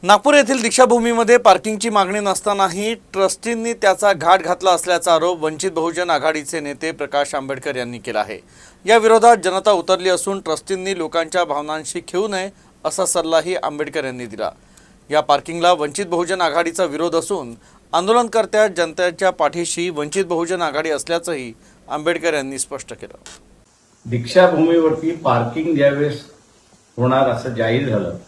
नागपूर येथील दीक्षाभूमीमध्ये पार्किंगची मागणी नसतानाही ट्रस्टींनी त्याचा घाट घातला असल्याचा आरोप वंचित बहुजन आघाडीचे नेते प्रकाश आंबेडकर यांनी केला आहे। या विरोधात जनता उतरली असून ट्रस्टींनी लोकांच्या भावनांशी खेळू नये असा सल्लाही आंबेडकर यांनी दिला। या पार्किंगला वंचित बहुजन आघाडीचा विरोध असून आंदोलनकर्त्या जनतेच्या पाठीशी वंचित बहुजन आघाडी असल्याचंही आंबेडकर यांनी स्पष्ट केलं। दीक्षाभूमीवरती पार्किंग ज्यावेळेस होणार असं जाहीर झालं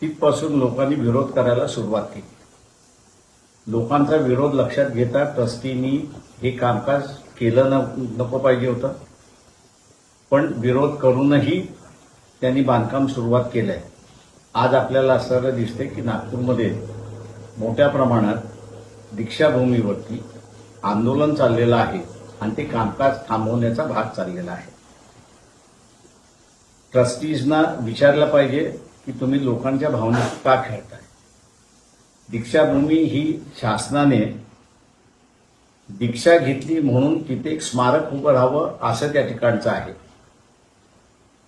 तिथपासून लोकांनी विरोध करायला सुरुवात केली। लोकांचा विरोध लक्षात घेता ट्रस्टींनी हे कामकाज केलं नको पाहिजे होतं, पण विरोध करूनही त्यांनी बांधकाम सुरुवात केलंय। आज आपल्याला असं दिसतंय की नागपूरमध्ये मोठ्या प्रमाणात दीक्षाभूमीवरती आंदोलन चाललेलं आहे आणि ते कामकाज थांबवण्याचा भाग चाललेला आहे। ट्रस्टीजना विचारलं पाहिजे की तुम्ही लोकांच्या भावनेशी का खेळताय। दीक्षाभूमी ही शासनाने दीक्षा घेतली म्हणून तिथे एक स्मारक उभं राहावं असं त्या ठिकाणचं आहे।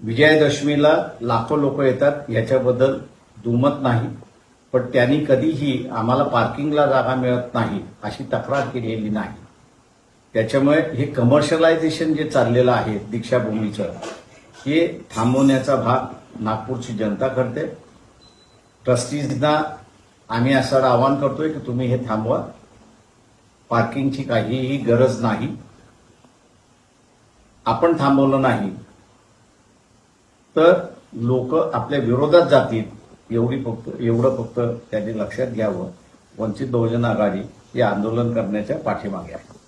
विजयादशमीला लाखो लोक येतात याच्याबद्दल दुमत नाही, पण त्यांनी कधीही आम्हाला पार्किंगला जागा मिळत नाही अशी तक्रार केलेली नाही। त्याच्यामुळे हे कमर्शियलायझेशन जे चाललेलं आहे दीक्षाभूमीचं हे थांबवण्याचा भाग नागपूरची जनता करते। ट्रस्टीजना आम्ही असं आवाहन करतोय की तुम्ही हे थांबवा, पार्किंगची काहीही गरज नाही। आपण थांबवलं नाही तर लोक आपल्या विरोधात जातील एवढं फक्त त्यांनी लक्षात घ्यावं। वंचित बहुजन आघाडी हे आंदोलन करण्याच्या पाठीमागे आहे।